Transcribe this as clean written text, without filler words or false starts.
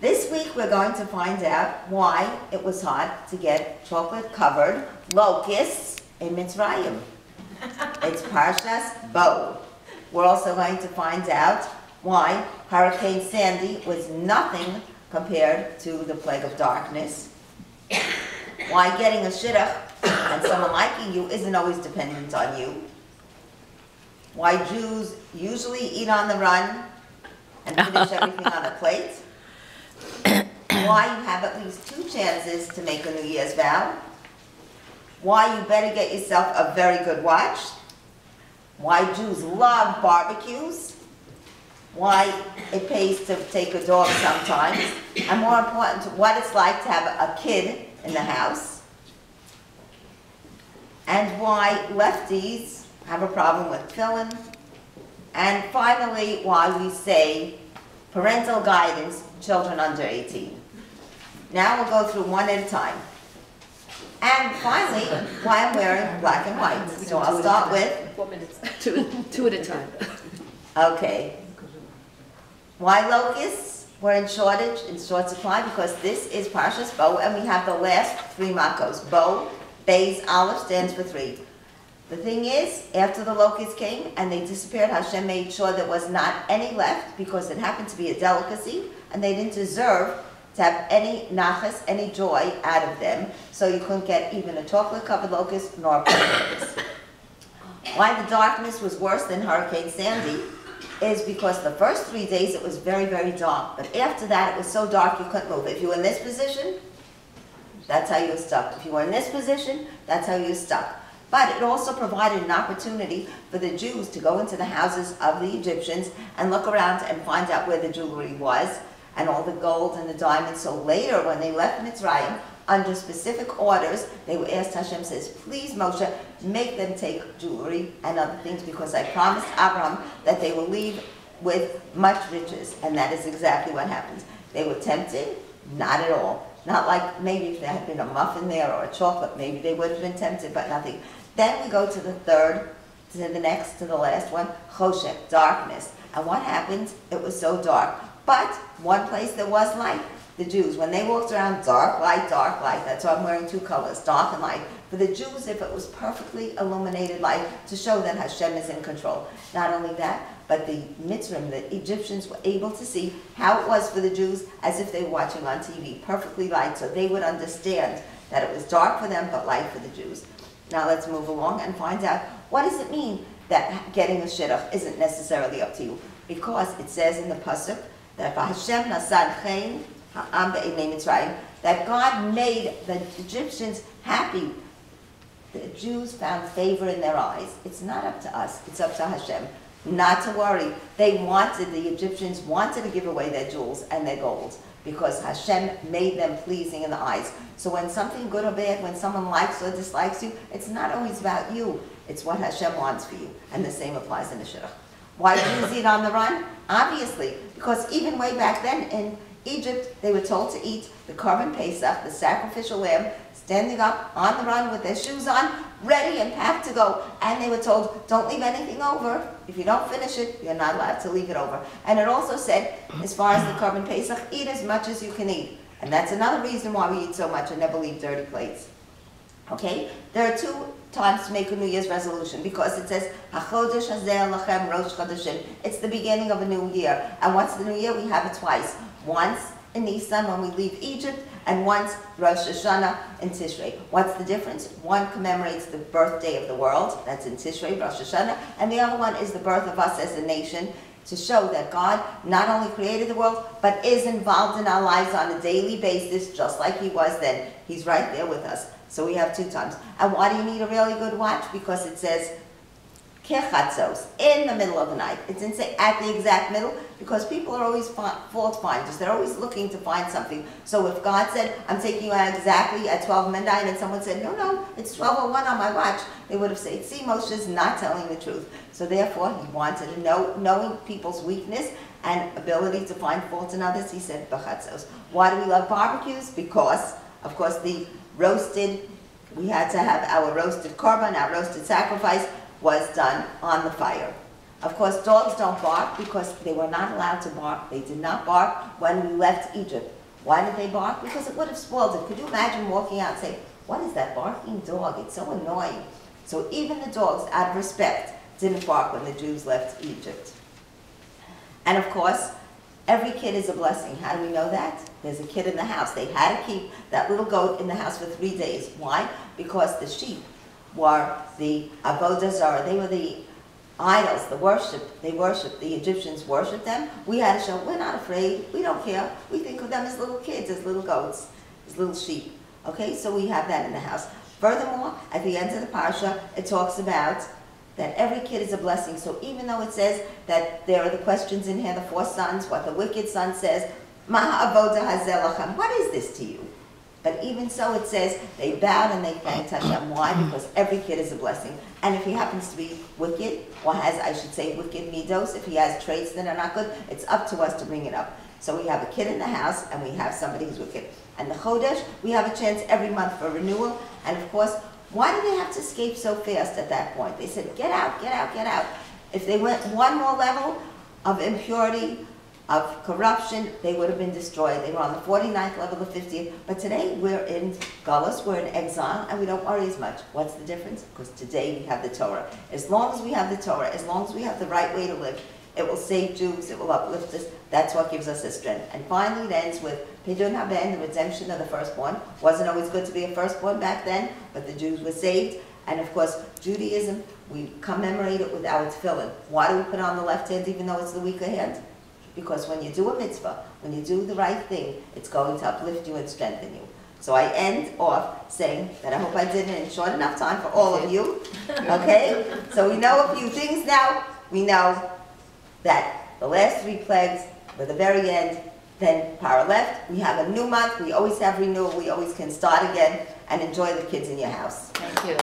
This week we're going to find out why it was hard to get chocolate-covered locusts in Mitzrayim. It's Parshas Bo. We're also going to find out why Hurricane Sandy was nothing compared to the plague of darkness. Why getting a shidduch and someone liking you isn't always dependent on you. Why Jews usually eat on the run and finish everything on a plate. Why you have at least 2 chances to make a New Year's vow. Why you better get yourself a very good watch. Why Jews love barbecues. Why it pays to take a dog sometimes. And more important, what it's like to have a kid in the house. And why lefties have a problem with tefillin. And finally, why we say parental guidance, children under 18. Now we'll go through one at a time. And finally, why I'm wearing black and white. So I'll start with... 4 minutes. Two at a time. Okay. Why locusts were in short supply? Because this is Parshas Bo, and we have the last 3 makos. Bo, Beis, Aleph stands for 3. The thing is, after the locusts came and they disappeared, Hashem made sure there was not any left because it happened to be a delicacy, and they didn't deserve to have any nachas, any joy out of them. So you couldn't get even a chocolate-covered locust nor a plain locust. Why the darkness was worse than Hurricane Sandy is because the first 3 days it was very, very dark. But after that, it was so dark you couldn't move. If you were in this position, that's how you were stuck. If you were in this position, that's how you were stuck. But it also provided an opportunity for the Jews to go into the houses of the Egyptians and look around and find out where the jewelry was and all the gold and the diamonds. So later, when they left Mitzrayim, under specific orders, they were asked, Hashem says, please, Moshe, make them take jewelry and other things because I promised Abraham that they will leave with much riches. And that is exactly what happened. They were tempted? Not at all. Not like maybe if there had been a muffin there or a chocolate, maybe they would have been tempted, but nothing. Then we go to the third, to the next, to the last one, choshek, darkness. And what happened? It was so dark. But one place there was light, the Jews. When they walked around, dark light, that's why I'm wearing 2 colors, dark and light. For the Jews, if it was perfectly illuminated light, to show that Hashem is in control. Not only that, but the Mitzrim, the Egyptians, were able to see how it was for the Jews as if they were watching on TV, perfectly light, so they would understand that it was dark for them, but light for the Jews. Now let's move along and find out, what does it mean that getting a shidduch isn't necessarily up to you? Because it says in the Pasuk, that Hashem nasan chen ha'am be'einei Mitzrayim, that God made the Egyptians happy. The Jews found favor in their eyes. It's not up to us, it's up to Hashem. Not to worry. The Egyptians wanted to give away their jewels and their gold because Hashem made them pleasing in the eyes. So when something good or bad, when someone likes or dislikes you, it's not always about you. It's what Hashem wants for you. And the same applies in the shidduch. Why Jews eat on the run? Obviously, because even way back then in Egypt, they were told to eat the Korban Pesach, the sacrificial lamb, standing up on the run with their shoes on, ready and packed to go. And they were told, don't leave anything over. If you don't finish it, you're not allowed to leave it over. And it also said, as far as the Korban Pesach, eat as much as you can eat. And that's another reason why we eat so much and never leave dirty plates. Okay? There are 2 times to make a New Year's resolution because it says, HaChodesh Hazeh Lachem Rosh Chodeshim. It's the beginning of a new year. And what's the new year? We have it twice. Once in Nisan when we leave Egypt, and once Rosh Hashanah in Tishrei. What's the difference? One commemorates the birthday of the world, that's in Tishrei, Rosh Hashanah, and the other one is the birth of us as a nation, to show that God not only created the world, but is involved in our lives on a daily basis, just like He was then. He's right there with us. So we have 2 times. And why do you need a really good watch? Because it says, Kechatzos, in the middle of the night. It didn't say at the exact middle, because people are always fault finders. They're always looking to find something. So if God said, I'm taking you out exactly at 12 midnight, and someone said, no, it's 12:01 on my watch, they would have said, see, Moshe's not telling the truth. So therefore, He wanted to know, knowing people's weakness and ability to find fault in others, He said, Bechatzos. Why do we love barbecues? Because, of course, we had to have our roasted korban, our roasted sacrifice, was done on the fire. Of course, dogs don't bark because they were not allowed to bark. They did not bark when we left Egypt. Why did they bark? Because it would have spoiled it. Could you imagine walking out and saying, what is that barking dog? It's so annoying. So even the dogs, out of respect, didn't bark when the Jews left Egypt. And of course, every kid is a blessing. How do we know that? There's a kid in the house. They had to keep that little goat in the house for 3 days. Why? Because the sheep were the avodah zarah. They were the idols, the worship. They worshipped. The Egyptians worshipped them. We had to show we're not afraid. We don't care. We think of them as little kids, as little goats, as little sheep. Okay, so we have that in the house. Furthermore, at the end of the parsha, it talks about that every kid is a blessing. So even though it says that there are the questions in here, the 4 sons, what the wicked son says, Ma ha'avodah hazeh lachem, what is this to you? But even so, it says they bowed and they thanked Hashem. Why? Because every kid is a blessing. And if he happens to be wicked, or has, I should say, wicked midos, if he has traits that are not good, it's up to us to bring it up. So we have a kid in the house, and we have somebody who's wicked. And the Chodesh, we have a chance every month for renewal. And of course, why did they have to escape so fast at that point? They said, get out, get out, get out. If they went one more level of impurity, of corruption, they would have been destroyed. They were on the 49th level, the 50th. But today we're in Galus, we're in exile, and we don't worry as much. What's the difference? Because today we have the Torah. As long as we have the Torah, as long as we have the right way to live, it will save Jews, it will uplift us. That's what gives us the strength. And finally, it ends with Pidyon Haben, the redemption of the firstborn. Wasn't always good to be a firstborn back then, but the Jews were saved. And of course, Judaism, we commemorate it with our tefillin. Why do we put on the left hand even though it's the weaker hand? Because when you do a mitzvah, when you do the right thing, it's going to uplift you and strengthen you. So I end off saying that I hope I did it in short enough time for all of you. Okay? So we know a few things now. We know that the last 3 plagues were the very end. Then power left. We have a new month. We always have renewal. We always can start again and enjoy the kids in your house. Thank you.